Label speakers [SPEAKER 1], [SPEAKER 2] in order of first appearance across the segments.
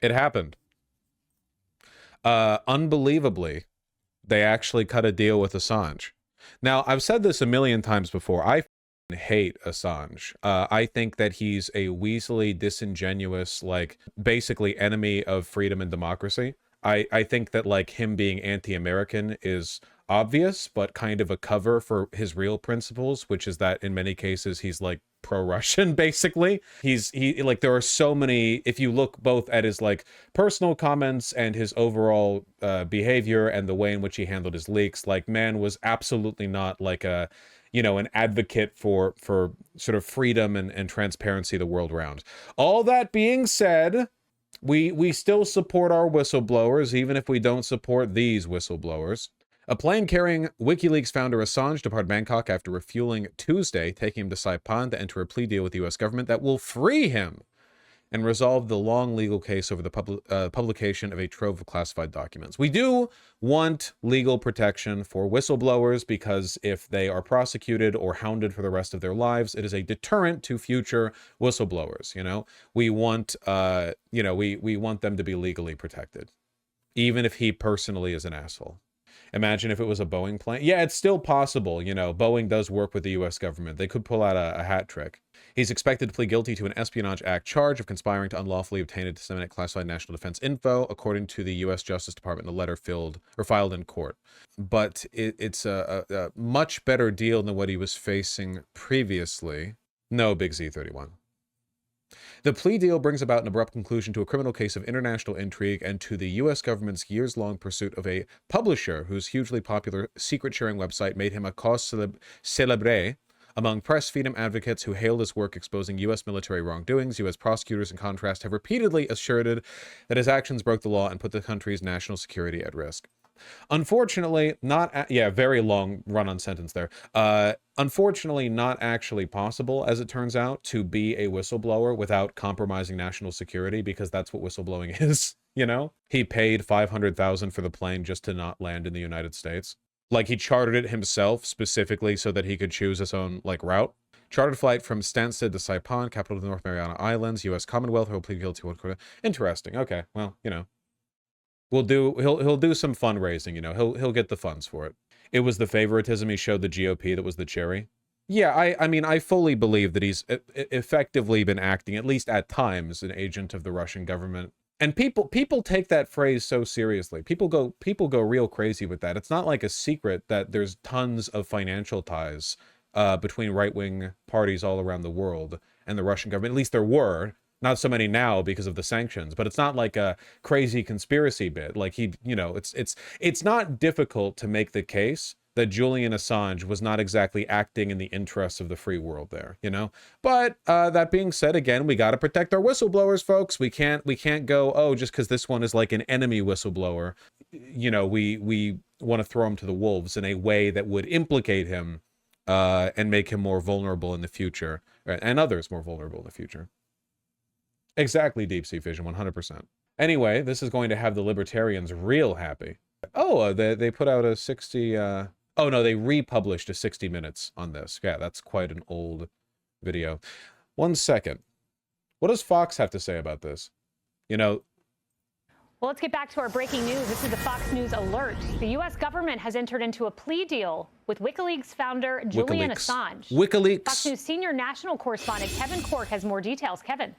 [SPEAKER 1] It happened. Unbelievably, they actually cut a deal with Assange. Now, I've said this a million times before. I hate Assange. I think that he's a weaselly, disingenuous, like, basically enemy of freedom and democracy. I think that, like, him being anti-American is obvious, but kind of a cover for his real principles, which is that in many cases he's like pro-Russian, basically. He like, there are so many, if you look both at his like personal comments and his overall behavior and the way in which he handled his leaks, like, man was absolutely not like a, you know, an advocate for sort of freedom and transparency the world round. All that being said, we still support our whistleblowers, even if we don't support these whistleblowers. A plane carrying WikiLeaks founder Assange departed Bangkok after refueling Tuesday, taking him to Saipan to enter a plea deal with the U.S. government that will free him and resolve the long legal case over the publication of a trove of classified documents. We do want legal protection for whistleblowers because if they are prosecuted or hounded for the rest of their lives, it is a deterrent to future whistleblowers. You know, we want, we want them to be legally protected, even if he personally is an asshole. Imagine if it was a Boeing plane. Yeah, it's still possible. You know, Boeing does work with the U.S. government. They could pull out a hat trick. He's expected to plead guilty to an Espionage Act charge of conspiring to unlawfully obtain and disseminate classified national defense info, according to the U.S. Justice Department in a letter filed in court. But it's a much better deal than what he was facing previously. No, Big Z31. The plea deal brings about an abrupt conclusion to a criminal case of international intrigue and to the U.S. government's years-long pursuit of a publisher whose hugely popular secret-sharing website made him a cause célèbre among press freedom advocates who hailed his work exposing U.S. military wrongdoings. U.S. prosecutors, in contrast, have repeatedly asserted that his actions broke the law and put the country's national security at risk. Unfortunately, very long run-on sentence there. Unfortunately, not actually possible, as it turns out, to be a whistleblower without compromising national security, because that's what whistleblowing is, you know? He paid $500,000 for the plane just to not land in the United States. Like, he chartered it himself specifically so that he could choose his own, like, route. Chartered flight from Stansted to Saipan, capital of the North Mariana Islands, U.S. Commonwealth. He'll plead guilty to. Interesting. Okay, well, you know. He'll do some fundraising, you know. He'll get the funds for it. It was the favoritism he showed the GOP that was the cherry. Yeah, I mean, I fully believe that he's effectively been acting, at least at times, an agent of the Russian government. And people take that phrase so seriously. People go real crazy with that. It's not like a secret that there's tons of financial ties between right-wing parties all around the world and the Russian government. At least there were. Not so many now because of the sanctions, but it's not like a crazy conspiracy bit. Like, he, you know, it's not difficult to make the case that Julian Assange was not exactly acting in the interests of the free world there, you know? But that being said, again, we got to protect our whistleblowers, folks. We can't go, oh, just because this one is like an enemy whistleblower, you know, we want to throw him to the wolves in a way that would implicate him and make him more vulnerable in the future, and others more vulnerable in the future. Exactly, Deep Sea Vision, 100%. Anyway, this is going to have the libertarians real happy. Oh, they put out a 60... oh, no, they republished a 60 minutes on this. Yeah, that's quite an old video. 1 second. What does Fox have to say about this? You know...
[SPEAKER 2] Well, let's get back to our breaking news. This is the Fox News alert. The U.S. government has entered into a plea deal with WikiLeaks founder Julian Assange.
[SPEAKER 1] WikiLeaks.
[SPEAKER 2] Fox News senior national correspondent Kevin Court has more details. Kevin.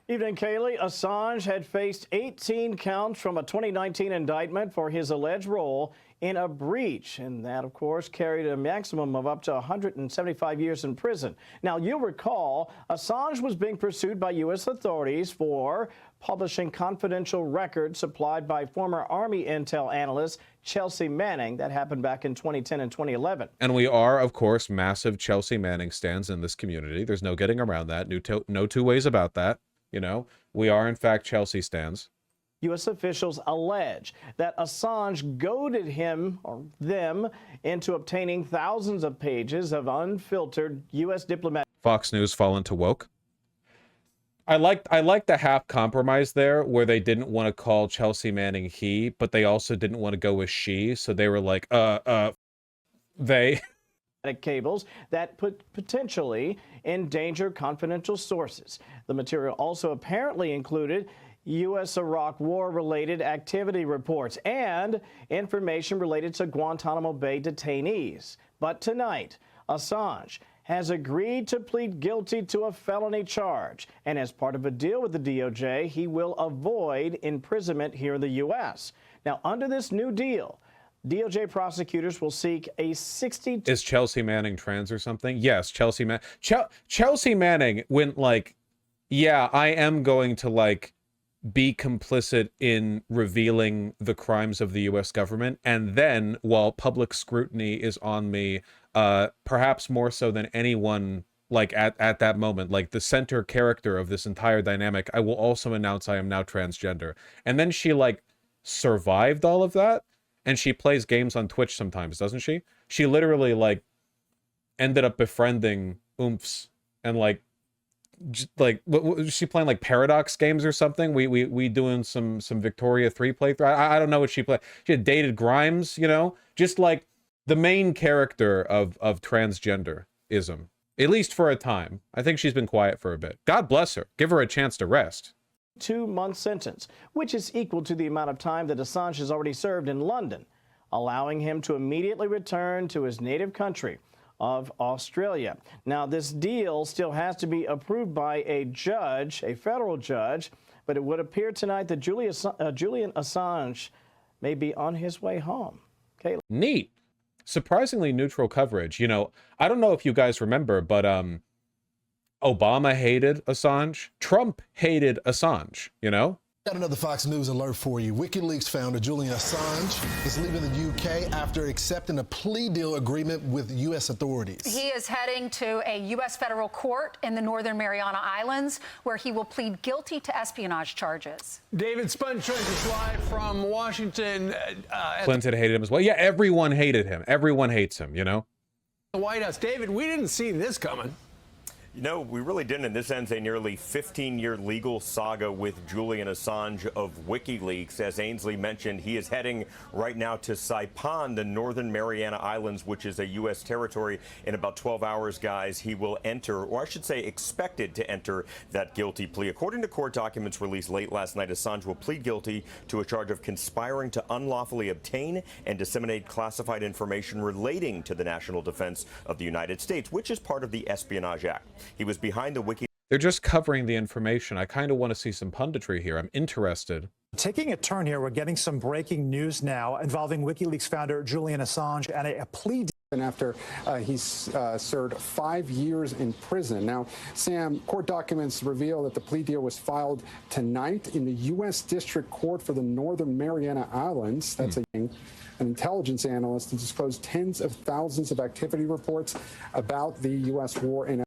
[SPEAKER 3] Evening, Kaylee. Assange had faced 18 counts from a 2019 indictment for his alleged role in a breach. And that, of course, carried a maximum of up to 175 years in prison. Now, you'll recall, Assange was being pursued by U.S. authorities for publishing confidential records supplied by former Army intel analyst Chelsea Manning. That happened back in 2010 and 2011.
[SPEAKER 1] And we are, of course, massive Chelsea Manning stans in this community. There's no getting around that. No two ways about that. You know, we are, in fact, Chelsea stans.
[SPEAKER 3] U.S. officials allege that Assange goaded him or them into obtaining thousands of pages of unfiltered U.S. diplomatic.
[SPEAKER 1] Fox News fall into woke. I like the half compromise there, where they didn't want to call Chelsea Manning he, but they also didn't want to go with she, so they were like, they.
[SPEAKER 3] Cables that potentially endanger confidential sources. The material also apparently included U.S.-Iraq war-related activity reports and information related to Guantanamo Bay detainees. But tonight, Assange has agreed to plead guilty to a felony charge. And as part of a deal with the DOJ, he will avoid imprisonment here in the U.S. Now, under this new deal, DOJ prosecutors will seek a 60...
[SPEAKER 1] Is Chelsea Manning trans or something? Yes, Chelsea Manning went like, yeah, I am going to like be complicit in revealing the crimes of the U.S. government. And then while public scrutiny is on me, perhaps more so than anyone like at that moment, like the center character of this entire dynamic, I will also announce I am now transgender. And then she like survived all of that. And she plays games on Twitch sometimes, doesn't she? She literally like ended up befriending oomphs and like what was she playing, like Paradox games or something? We doing some Victoria 3 playthrough. I don't know what she played. She had dated Grimes, you know, just like the main character of transgenderism, at least for a time. I think she's been quiet for a bit. God bless her. Give her a chance to rest.
[SPEAKER 3] 2-month sentence, which is equal to the amount of time that Assange has already served in London, allowing him to immediately return to his native country of Australia. Now, this deal still has to be approved by a judge, a federal judge, but it would appear tonight that Julian Assange may be on his way home. Kayla.
[SPEAKER 1] Neat. Surprisingly neutral coverage. You know, I don't know if you guys remember, but Obama hated Assange. Trump hated Assange, you know?
[SPEAKER 4] Got another Fox News alert for you. WikiLeaks founder Julian Assange is leaving the UK after accepting a plea deal agreement with U.S. authorities.
[SPEAKER 5] He is heading to a U.S. federal court in the Northern Mariana Islands, where he will plead guilty to espionage charges.
[SPEAKER 6] David Sponge joins us live from Washington.
[SPEAKER 1] Clinton hated him as well. Yeah, everyone hated him. Everyone hates him, you know?
[SPEAKER 6] The White House. David, we didn't see this coming.
[SPEAKER 7] You know, we really didn't, and this ends a nearly 15-year legal saga with Julian Assange of WikiLeaks. As Ainsley mentioned, he is heading right now to Saipan, the Northern Mariana Islands, which is a U.S. territory. In about 12 hours, guys, he will enter, or I should say expected to enter, that guilty plea. According to court documents released late last night, Assange will plead guilty to a charge of conspiring to unlawfully obtain and disseminate classified information relating to the national defense of the United States, which is part of the Espionage Act. He was behind the wiki.
[SPEAKER 1] They're just covering the information. I kind of want to see some punditry here. I'm interested.
[SPEAKER 8] Taking a turn here, we're getting some breaking news now involving WikiLeaks founder Julian Assange and a plea deal.
[SPEAKER 9] And after he's served 5 years in prison. Now, Sam, court documents reveal that the plea deal was filed tonight in the U.S. District Court for the Northern Mariana Islands. That's an intelligence analyst to disclose tens of thousands of activity reports about the U.S. war in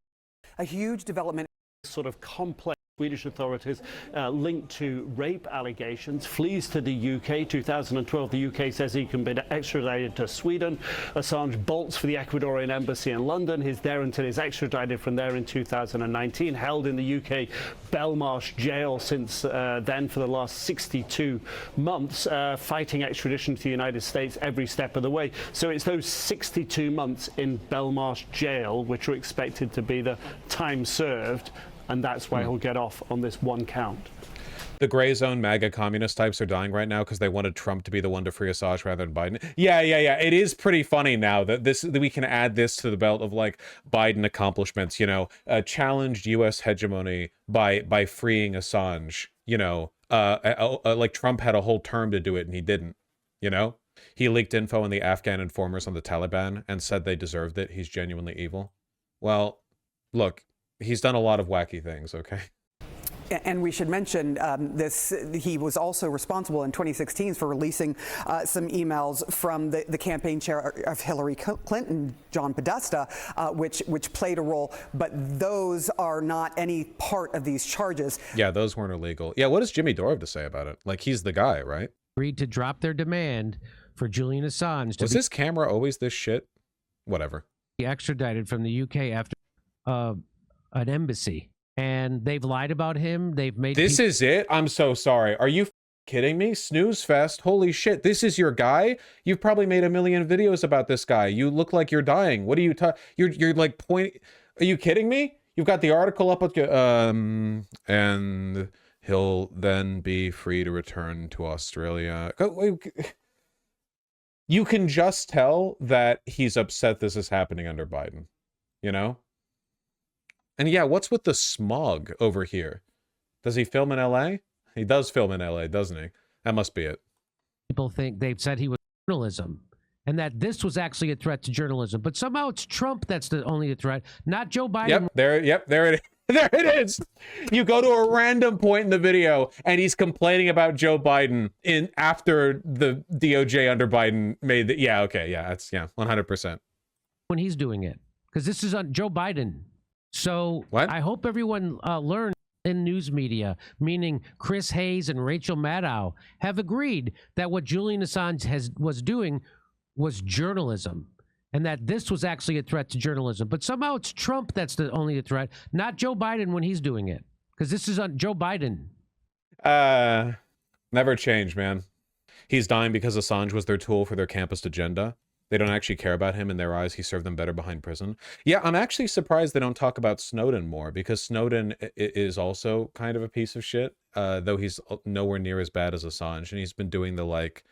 [SPEAKER 10] a huge development.
[SPEAKER 11] Sort of complex. Swedish authorities linked to rape allegations, flees to the UK. 2012, the UK says he can be extradited to Sweden. Assange bolts for the Ecuadorian embassy in London. He's there until he's extradited from there in 2019, held in the UK Belmarsh jail since then for the last 62 months, fighting extradition to the United States every step of the way. So it's those 62 months in Belmarsh jail which are expected to be the time served, and that's why he'll get off on this one count.
[SPEAKER 1] The gray zone MAGA communist types are dying right now because they wanted Trump to be the one to free Assange rather than Biden. Yeah. It is pretty funny now that we can add this to the belt of like Biden accomplishments. You know, challenged U.S. hegemony by freeing Assange. You know, like Trump had a whole term to do it and he didn't. You know, he leaked info on the Afghan informers on the Taliban and said they deserved it. He's genuinely evil. Well, look. He's done a lot of wacky things, okay?
[SPEAKER 10] And we should mention he was also responsible in 2016 for releasing some emails from the campaign chair of Hillary Clinton, John Podesta, which played a role, but those are not any part of these charges.
[SPEAKER 1] Yeah, those weren't illegal. Yeah, what does Jimmy Dore have to say about it? Like, he's the guy, right?
[SPEAKER 12] Agreed to drop their demand for Julian Assange to
[SPEAKER 1] Was his camera always this shit? Whatever.
[SPEAKER 12] Be extradited from the UK after an embassy, and they've lied about him. They've made
[SPEAKER 1] this is it. I'm so sorry. Are you kidding me? Snooze fest. Holy shit. This is your guy. You've probably made a million videos about this guy. You look like you're dying. What are you you're like pointing. Are you kidding me? You've got the article up with and He'll then be free to return to Australia. You can just tell that he's upset this is happening under Biden, you know? And yeah, what's with the smog over here? Does he film in LA? He does film in LA, doesn't he? That must be it.
[SPEAKER 12] People think they've said he was journalism and that this was actually a threat to journalism. But somehow it's Trump that's the only threat, not Joe Biden.
[SPEAKER 1] There it is. There it is. You go to a random point in the video and he's complaining about Joe Biden after the DOJ under Biden made the, that's 100%.
[SPEAKER 12] When he's doing it, because this is on Joe Biden. So
[SPEAKER 1] what?
[SPEAKER 12] I hope everyone learned in news media, meaning Chris Hayes and Rachel Maddow, have agreed that what Julian Assange was doing was journalism. And that this was actually a threat to journalism. But somehow it's Trump that's the only threat, not Joe Biden when he's doing it. Because this is on Joe Biden.
[SPEAKER 1] Never change, man. He's dying because Assange was their tool for their campus agenda. They don't actually care about him. In their eyes, he served them better behind prison. Yeah, I'm actually surprised they don't talk about Snowden more, because Snowden is also kind of a piece of shit, though he's nowhere near as bad as Assange. And he's been doing the, like,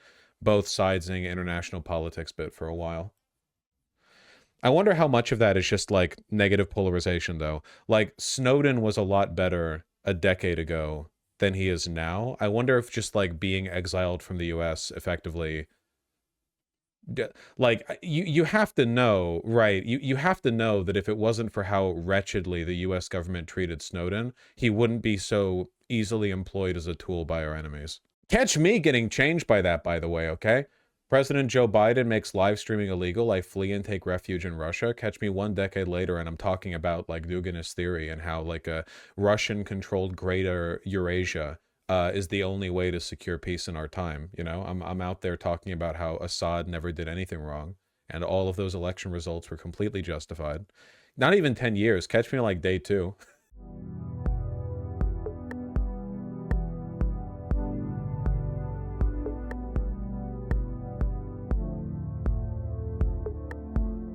[SPEAKER 1] both sidesing international politics bit for a while. I wonder how much of that is just like negative polarization, though. Like, Snowden was a lot better a decade ago than he is now. I wonder if just like being exiled from the US effectively, like, you have to know, right? You have to know that if it wasn't for how wretchedly the US government treated Snowden, he wouldn't be so easily employed as a tool by our enemies. Catch me getting changed by that, by the way, okay? President Joe Biden makes live streaming illegal. I flee and take refuge in Russia. Catch me 1 decade later and I'm talking about like Duginist theory and how like a Russian-controlled greater Eurasia is the only way to secure peace in our time. You know, I'm out there talking about how Assad never did anything wrong and all of those election results were completely justified. Not even 10 years. Catch me like day 2.